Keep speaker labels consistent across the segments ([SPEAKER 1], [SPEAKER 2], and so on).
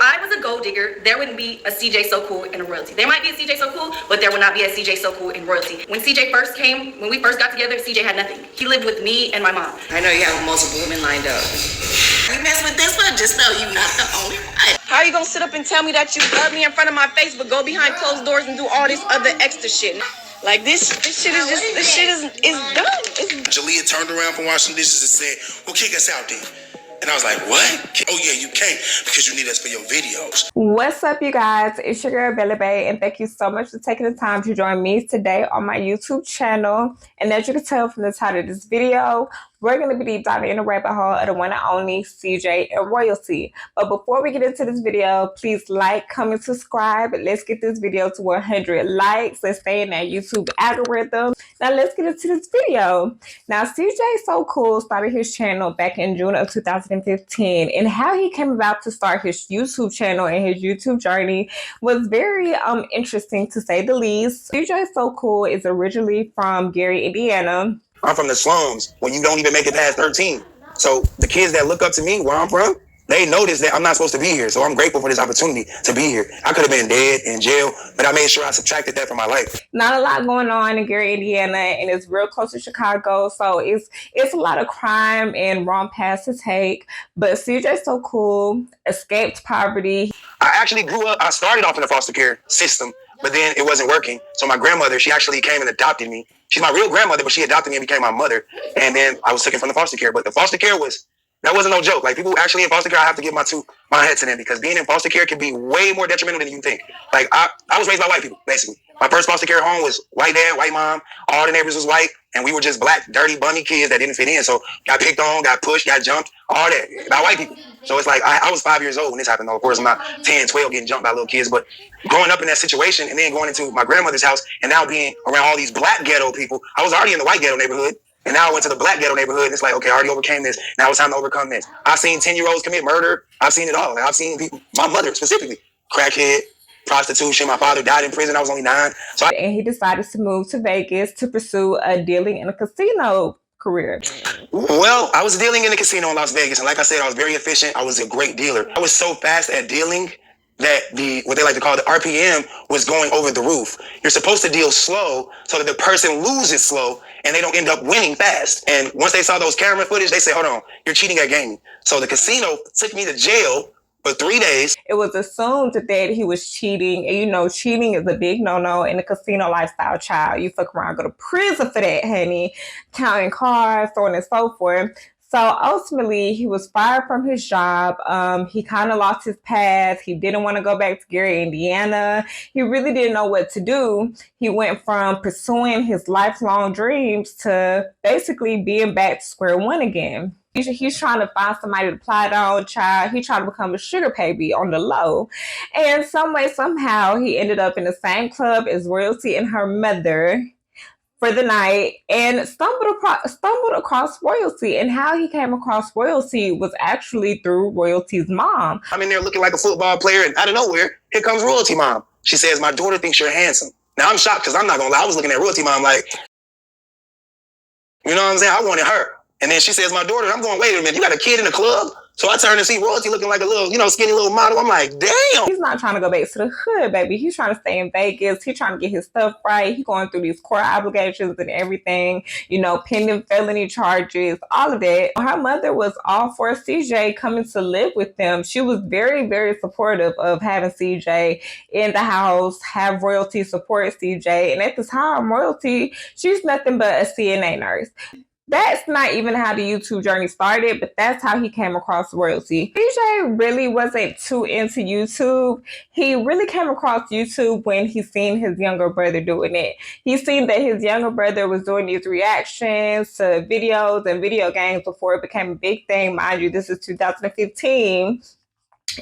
[SPEAKER 1] I was a gold digger, there wouldn't be a CJ So Cool in a royalty. There might be a CJ So Cool, but there would not be a CJ So Cool in royalty. When CJ first came, when we first got together, CJ had nothing. He lived with me and my mom.
[SPEAKER 2] I know you have multiple women lined up. You mess with this one, just know you're not the only one. How are you gonna sit up and tell me that you love me in front of my face, but go behind closed doors and do all this other extra shit? Like this shit is done.
[SPEAKER 3] Jalea turned around from washing dishes and said, well, kick us out then. And I was like, what? Oh, yeah, you can't because you need us for your videos.
[SPEAKER 4] What's up, you guys? It's your girl, Belly Bae, and thank you so much for taking the time to join me today on my YouTube channel. And as you can tell from the title of this video, we're going to be deep diving in the rabbit hole of the one and only CJ and royalty. But before we get into this video, please like, comment, subscribe. Let's get this video to 100 likes. Let's stay in that YouTube algorithm. Now let's get into this video. Now CJ So Cool started his channel back in June of 2015, and how he came about to start his YouTube channel and his YouTube journey was very interesting, to say the least. CJ So Cool is originally from Gary, Indiana.
[SPEAKER 3] I'm from the slums when you don't even make it past 13. So the kids that look up to me where I'm from, they notice that I'm not supposed to be here. So I'm grateful for this opportunity to be here. I could have been dead in jail, but I made sure I subtracted that from my life.
[SPEAKER 4] Not a lot going on in Gary, Indiana, and it's real close to Chicago. So it's a lot of crime and wrong paths to take. But CJ So Cool escaped poverty.
[SPEAKER 3] I actually grew up, I started off in the foster care system, but then it wasn't working. So my grandmother, she actually came and adopted me. She's my real grandmother, but she adopted me and became my mother. And then I was taken from the foster care. But the foster care that wasn't no joke. Like, people actually in foster care, I have to give my head to them, because being in foster care can be way more detrimental than you think. Like, I was raised by white people, basically. My first foster care home was white dad, white mom. All the neighbors was white, and we were just black, dirty, bummy kids that didn't fit in. So got picked on, got pushed, got jumped, all that by white people. So it's like, I was 5 years old when this happened, though. Of course, I'm not 10, 12 getting jumped by little kids, but growing up in that situation and then going into my grandmother's house and now being around all these black ghetto people, I was already in the white ghetto neighborhood. And now I went to the black ghetto neighborhood, and it's like, okay, I already overcame this. Now it's time to overcome this. I've seen 10-year-olds commit murder. I've seen it all. I've seen people, my mother specifically, crackhead, prostitution. My father died in prison. I was only 9.
[SPEAKER 4] And he decided to move to Vegas to pursue a dealing in a casino career.
[SPEAKER 3] Well, I was dealing in the casino in Las Vegas. And like I said, I was very efficient. I was a great dealer. I was so fast at dealing that what they like to call the RPM was going over the roof. You're supposed to deal slow so that the person loses slow and they don't end up winning fast. And once they saw those camera footage, they said, hold on, you're cheating at gaming. So the casino took me to jail for 3 days.
[SPEAKER 4] It was assumed that he was cheating. And, you know, cheating is a big no-no in the casino lifestyle, child. You fuck around, go to prison for that, honey. Counting cards, so on and so forth. So ultimately, he was fired from his job. He kind of lost his path. He didn't want to go back to Gary, Indiana. He really didn't know what to do. He went from pursuing his lifelong dreams to basically being back to square one again. He's trying to find somebody to plot on, child. He's trying to become a sugar baby on the low. And some way, somehow, he ended up in the same club as royalty and her mother for the night, and stumbled across royalty. And how he came across royalty was actually through royalty's mom.
[SPEAKER 3] I'm in there looking like a football player, and out of nowhere, here comes royalty mom. She says, my daughter thinks you're handsome. Now I'm shocked, because I'm not gonna lie, I was looking at royalty mom like, you know what I'm saying? I wanted her. And then she says, my daughter. I'm going, wait a minute, you got a kid in the club? So I turn and see royalty looking like a little, skinny little model. I'm like, damn.
[SPEAKER 4] He's not trying to go back to the hood, baby. He's trying to stay in Vegas. He's trying to get his stuff right. He's going through these court obligations and everything, pending felony charges, all of that. Her mother was all for CJ coming to live with them. She was very, very supportive of having CJ in the house, have royalty support CJ. And at the time, royalty, she's nothing but a CNA nurse. That's not even how the YouTube journey started, but that's how he came across royalty. CJ really wasn't too into YouTube. He really came across YouTube when he seen his younger brother doing it. He seen that his younger brother was doing these reactions to videos and video games before it became a big thing. Mind you, this is 2015.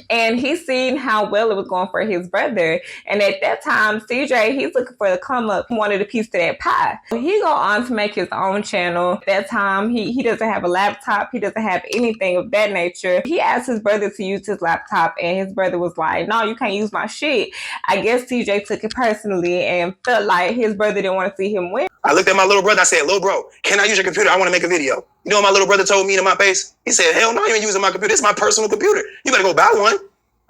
[SPEAKER 4] And he's seen how well it was going for his brother. And at that time, CJ, he's looking for the come up. He wanted a piece of that pie. He go on to make his own channel. At that time, he doesn't have a laptop. He doesn't have anything of that nature. He asked his brother to use his laptop, and his brother was like, no, you can't use my shit. I guess CJ took it personally and felt like his brother didn't want to see him win.
[SPEAKER 3] I looked at my little brother. I said, little bro, can I use your computer? I want to make a video. You know what my little brother told me to my face? He said, hell no, you ain't using my computer. It's my personal computer. You better go buy one.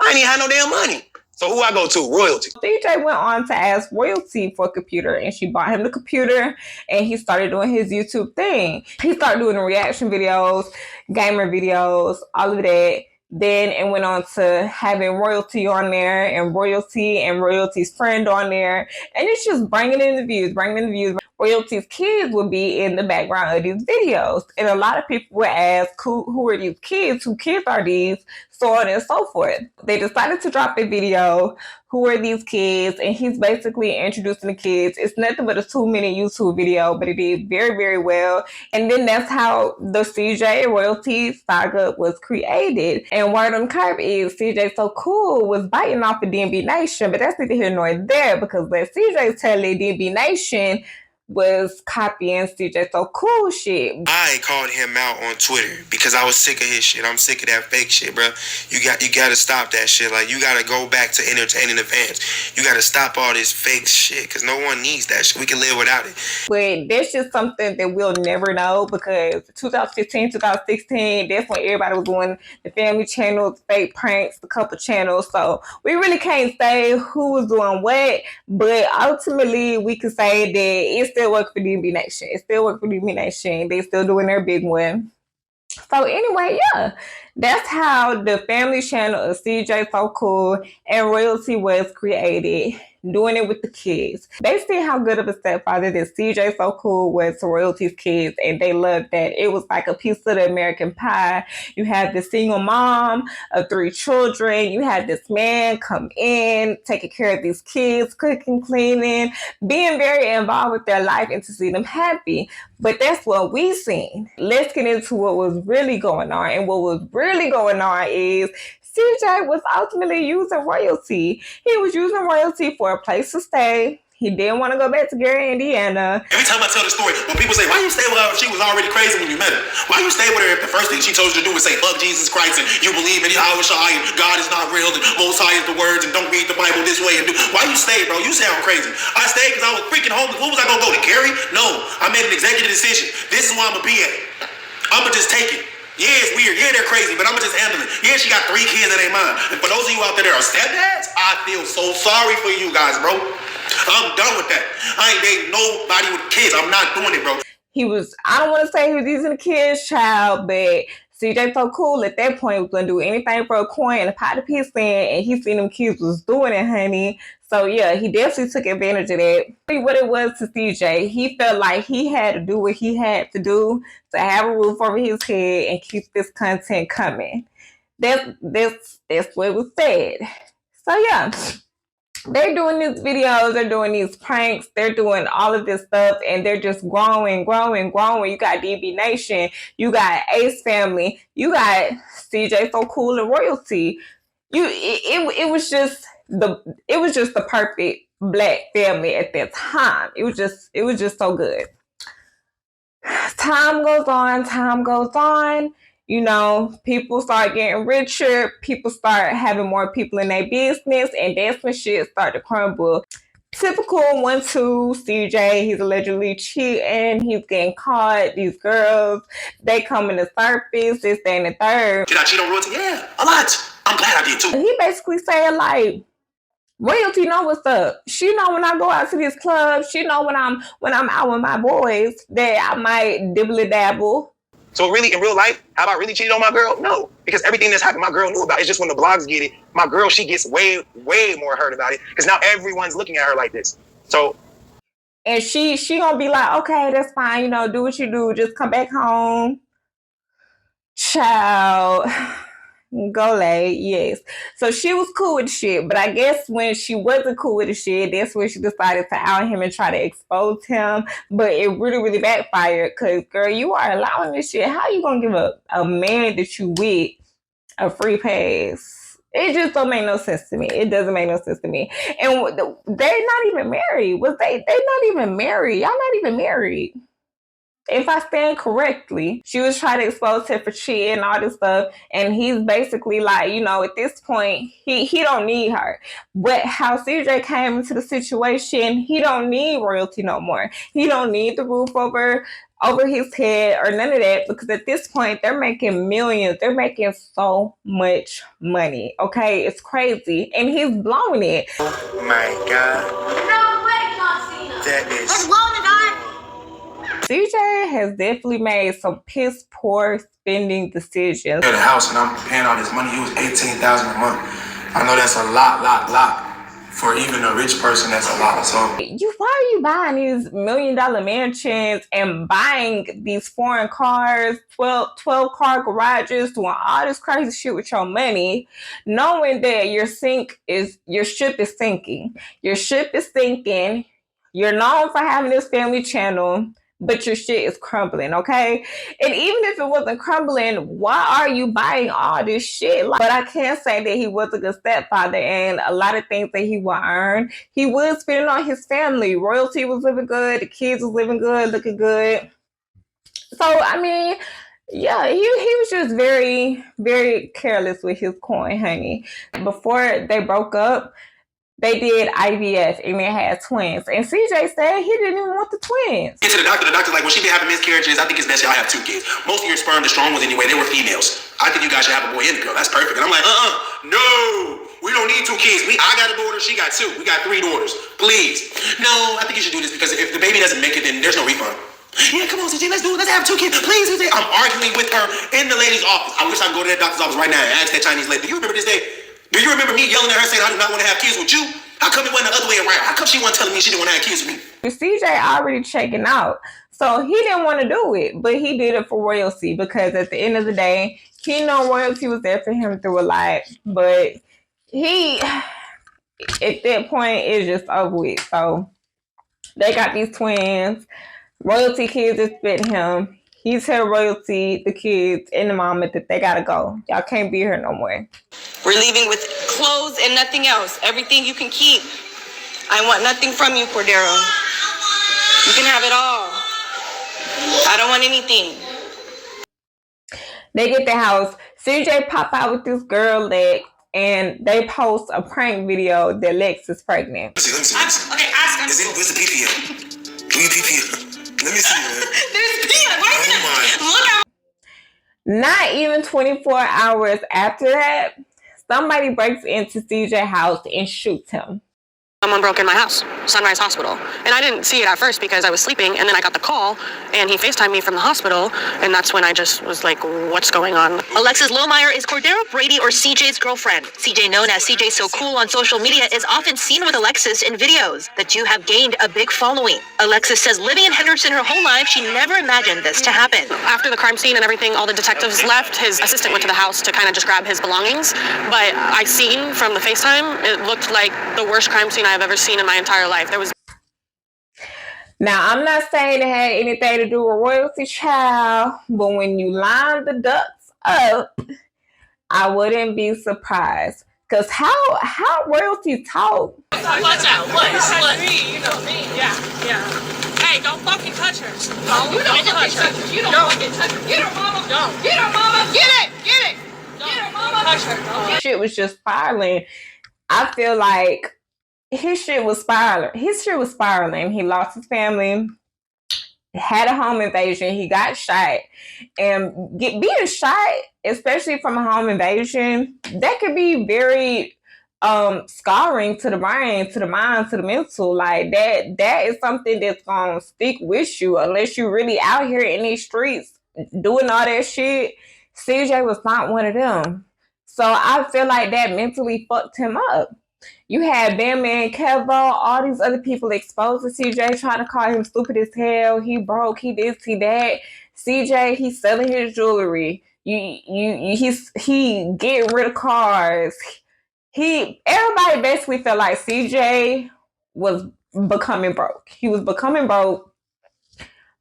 [SPEAKER 3] I ain't even had no damn money. So who I go to? Royalty.
[SPEAKER 4] CJ went on to ask Royalty for a computer, and she bought him the computer, and he started doing his YouTube thing. He started doing the reaction videos, gamer videos, all of that. Then it went on to having Royalty on there, and Royalty's friend on there. And it's just bringing in the views. Royalty's kids would be in the background of these videos. And a lot of people would ask, who are these kids? Who kids are these? So on and so forth. They decided to drop a video. Who are these kids? And he's basically introducing the kids. It's nothing but a 2-minute YouTube video, but it did very, very well. And then that's how the CJ Royalty saga was created. And word on curb is CJ So Cool was biting off of DB Nation, but that's neither here nor there, because let CJ tell it, DB Nation was copying CJ So Cool shit.
[SPEAKER 5] I called him out on Twitter because I was sick of his shit. I'm sick of that fake shit, bro. You got to stop that shit. Like, you got to go back to entertaining the fans. You got to stop all this fake shit because no one needs that shit. We can live without it.
[SPEAKER 4] But that's just something that we'll never know, because 2015, 2016, that's when everybody was doing the family channels, fake pranks, a couple channels. So we really can't say who was doing what, but ultimately we can say that it still worked for DB Nation. It still worked for DB Nation. They still doing their big one. So anyway, yeah, that's how the family channel of CJ So Cool and Royalty was created, doing it with the kids. They see how good of a stepfather that CJ So Cool was to Royalty's kids, and they loved that. It was like a piece of the American pie. You had the single mom of 3 children. You had this man come in, taking care of these kids, cooking, cleaning, being very involved with their life, and to see them happy. But that's what we seen. Let's get into what was really going on. And what was really going on is CJ was ultimately using Royalty. He was using Royalty for a place to stay. He didn't want to go back to Gary, Indiana.
[SPEAKER 5] Every time I tell the story, when people say, why you stay with her if she was already crazy when you met her? Why you stay with her if the first thing she told you to do was say, fuck Jesus Christ, and you believe in Yahweh Shai, and God is not real, and Most High is the words, and don't read the Bible this way. And why you stay, bro? You sound crazy. I stayed because I was freaking homeless. What was I going to go to Gary? No, I made an executive decision. This is where I'm going to be at. I'm going to just take it. Yeah, it's weird. Yeah, they're crazy, but I'm going to just handle it. Yeah, she got 3 kids that ain't mine. And for those of you out there that are stepdads, I feel so sorry for you guys, bro. I'm done with that. I ain't dating nobody with kids. I'm not doing it, bro.
[SPEAKER 4] He was, I don't want to say he was using a kid's child, but CJ So Cool at that point was going to do anything for a coin and a pot of piss in, and he seen them kids was doing it, honey. So yeah, he definitely took advantage of that. What it was to CJ, he felt like he had to do what he had to do to have a roof over his head and keep this content coming. That's what was said. So yeah, they're doing these videos, they're doing these pranks, they're doing all of this stuff, and they're just growing. You got DB Nation, you got Ace Family, you got CJ So Cool and Royalty. It was just the perfect black family at that time. It was just so good. Time goes on. You know, people start getting richer. People start having more people in their business, and that's when shit start to crumble. Typical 1-2 CJ. He's allegedly cheating. He's getting caught. These girls, they come in the surface. This, that, and the third.
[SPEAKER 5] Did I cheat on Royalty? Yeah, a lot. I'm glad I did too.
[SPEAKER 4] He basically saying like, Royalty know what's up. She know when I go out to this club. She know when I'm out with my boys that I might dibble dabble.
[SPEAKER 3] So really, in real life, have I really cheated on my girl? No, because everything that's happened, my girl knew about it. It's just when the blogs get it, my girl, she gets way, way more hurt about it because now everyone's looking at her like this. So,
[SPEAKER 4] and she gonna be like, okay, that's fine. You know, do what you do. Just come back home, child. Go late, yes. So she was cool with the shit, but I guess when she wasn't cool with the shit, that's when she decided to out him and try to expose him. But it really, really backfired because, girl, you are allowing this shit. How you gonna give a man that you with a free pass? It just don't make no sense to me. It doesn't make no sense to me. And they're not even married. They're not even married. Y'all not even married. If I stand correctly, she was trying to expose him for cheating and all this stuff. And he's basically like, you know, at this point, he don't need her. But how CJ came into the situation, he don't need Royalty no more. He don't need the roof over over his head or none of that, because at this point they're making millions. They're making so much money. Okay, it's crazy, and he's blowing it.
[SPEAKER 3] Oh my God.
[SPEAKER 6] No way, John Cena.
[SPEAKER 3] That is.
[SPEAKER 6] Let's blow the guy.
[SPEAKER 4] CJ has definitely made some piss poor spending decisions.
[SPEAKER 5] At a house and I'm paying all this money. It was $18,000 a month. I know that's a lot. For even a rich person, that's a lot. So
[SPEAKER 4] Why are you buying these $1 million mansions and buying these foreign cars, 12 car garages, doing all this crazy shit with your money, knowing that your ship is sinking. Your ship is sinking. You're known for having this family channel, but your shit is crumbling, okay? And even if it wasn't crumbling, why are you buying all this shit? But I can't say that he was a good stepfather, and a lot of things that he would earn, he was spending on his family. Royalty was living good, the kids was living good, looking good. So, I mean, yeah, he was just very, very careless with his coin, honey. Before they broke up, they did IVF and they had twins. And CJ said he didn't even want the twins.
[SPEAKER 5] Get to the doctor's like, when she been having miscarriages, I think it's best y'all have 2 kids. Most of your sperm, the strong ones anyway, they were females. I think you guys should have a boy and a girl. That's perfect. And I'm like, no, we don't need 2 kids. I got a daughter, she got 2. We got 3 daughters. Please. No, I think you should do this because if the baby doesn't make it, then there's no refund. Yeah, come on, CJ, let's do it. Let's have 2 kids. Please, CJ. I'm arguing with her in the lady's office. I wish I could go to that doctor's office right now and ask that Chinese lady, do you remember this day? Do you remember me yelling at her saying I do not want to have kids with you? How come it wasn't the other way around? How come she wasn't telling me she didn't want to have kids with me?
[SPEAKER 4] CJ already checking out. So he didn't want to do it, but he did it for royalty because at the end of the day, he know royalty was there for him through a lot. But he, at that point, is just over with. So they got these twins. Royalty kids expect him. He tell royalty, the kids, and the mama that they gotta go. Y'all can't be here no more.
[SPEAKER 2] We're leaving with clothes and nothing else. Everything you can keep. I want nothing from you, Cordero. You can have it all. I don't want anything.
[SPEAKER 4] They get the house. CJ pop out with this girl Lex, and they post a prank video that Lex is pregnant.
[SPEAKER 5] Let me see.
[SPEAKER 6] Okay, ask him.
[SPEAKER 5] Where's the PPL? Give me PPL. Let me see, man.
[SPEAKER 2] There's Pia.
[SPEAKER 5] Oh my.
[SPEAKER 2] Look at.
[SPEAKER 4] Not even 24 hours after that, somebody breaks into CJ's house and shoots him.
[SPEAKER 7] Someone broke in my house, Sunrise Hospital. And I didn't see it at first because I was sleeping, and then I got the call, and he FaceTimed me from the hospital, and that's when I just was like, what's going on?
[SPEAKER 8] Alexis Lohmeyer is Cordero Brady or CJ's girlfriend. CJ, known as CJ So Cool on social media, is often seen with Alexis in videos. The two have gained a big following. Alexis says living in Henderson her whole life, she never imagined this to happen.
[SPEAKER 7] After the crime scene and everything, all the detectives left. His assistant went to the house to kind of just grab his belongings. But I seen from the FaceTime, it looked like the worst crime scene I've ever seen in my entire life. There was.
[SPEAKER 4] Now, I'm not saying it had anything to do with royalty, child, but when you line the ducks up, I wouldn't be surprised. Because how royalty talk?
[SPEAKER 9] Watch out. What? You know me. Yeah. Hey, don't fucking touch her. Don't touch her. You don't fucking touch her. Get her, mama. Don't. Get her, mama. Get it. Get her, mama. Touch her.
[SPEAKER 4] Shit was just spiraling. I feel like his shit was spiraling. He lost his family, had a home invasion, he got shot. And being shot, especially from a home invasion, that could be very scarring to the brain, to the mind, to the mental. Like that is something that's gonna stick with you unless you're really out here in these streets doing all that shit. CJ was not one of them. So I feel like that mentally fucked him up. You had Batman, Kevo, all these other people exposed to CJ, trying to call him stupid as hell. He broke, he this, he that. CJ, he's selling his jewelry. He getting rid of cars. Everybody basically felt like CJ was becoming broke. He was becoming broke.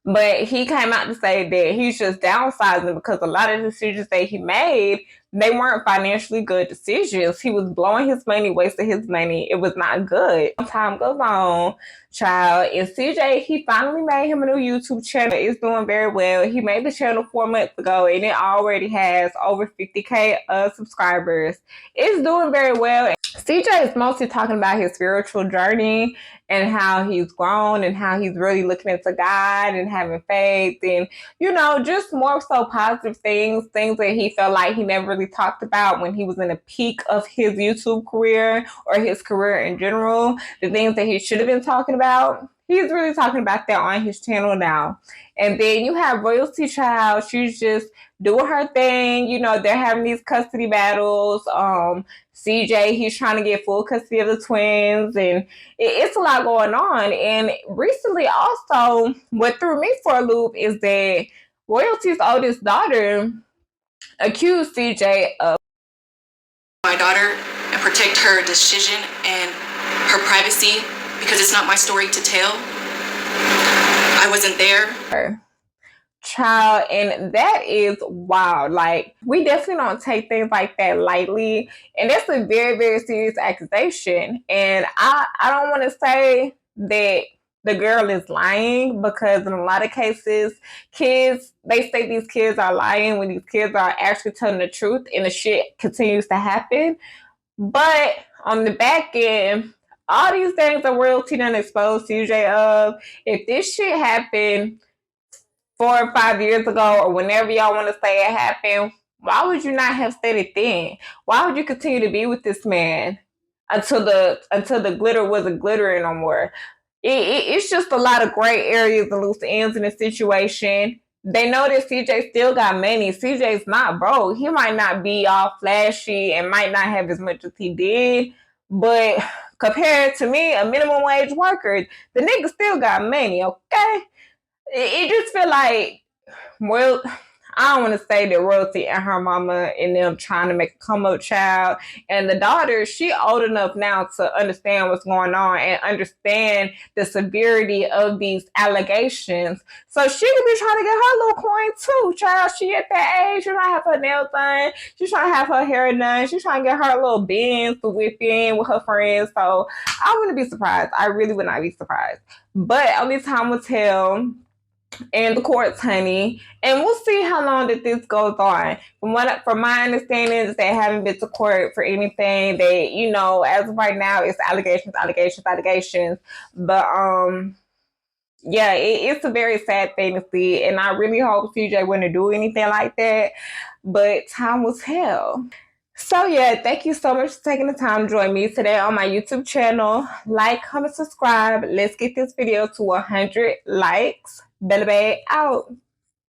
[SPEAKER 4] But he came out to say that he's just downsizing because a lot of the decisions that he made, they weren't financially good decisions. He was blowing his money, wasting his money. It was not good. Time goes on, child. And CJ, he finally made him a new YouTube channel. It's doing very well. He made the channel 4 months ago, and it already has over 50K subscribers. It's doing very well. CJ is mostly talking about his spiritual journey and how he's grown and how he's really looking into God and having faith and, you know, just more so positive things that he felt like he never really talked about when he was in the peak of his YouTube career or his career in general. The things that he should have been talking about, he's really talking about that on his channel now. And then you have Royalty Child. She's just doing her thing. You know, they're having these custody battles. CJ, he's trying to get full custody of the twins, and it's a lot going on. And recently, also, what threw me for a loop is that Royalty's oldest daughter accused CJ of
[SPEAKER 1] my daughter and protect her decision and her privacy because it's not my story to tell. I wasn't there.
[SPEAKER 4] Child, and that is wild. Like, we definitely don't take things like that lightly, and that's a very, very serious accusation. And I don't want to say that the girl is lying, because in a lot of cases, kids, they say these kids are lying when these kids are actually telling the truth, and the shit continues to happen. But on the back end, all these things that Royalty done exposed CJ of, if this shit happened 4 or 5 years ago, or whenever y'all want to say it happened, why would you not have said it then? Why would you continue to be with this man until the glitter wasn't glittering no more? It's just a lot of gray areas and loose ends in the situation. They know that CJ still got money. CJ's not broke. He might not be all flashy and might not have as much as he did, but compared to me, a minimum wage worker, the nigga still got money, okay? It just feel like, well, I don't want to say that Royalty and her mama and them trying to make a come up child, and the daughter, she old enough now to understand what's going on and understand the severity of these allegations. So she could be trying to get her little coin too, child. She at that age, she's trying to have her nails done, she's trying to have her hair done, she's trying to get her little bins to whip in with her friends. So I wouldn't be surprised. I really would not be surprised. But only time will tell. And the courts, honey, and we'll see how long that this goes on. From my understanding, is they haven't been to court for anything. They, you know, as of right now, it's allegations. But yeah, it's a very sad thing to see, and I really hope CJ wouldn't do anything like that. But time will tell. So yeah, thank you so much for taking the time to join me today on my YouTube channel. Like, comment, subscribe. Let's get this video to 100 likes. Bella Bay out.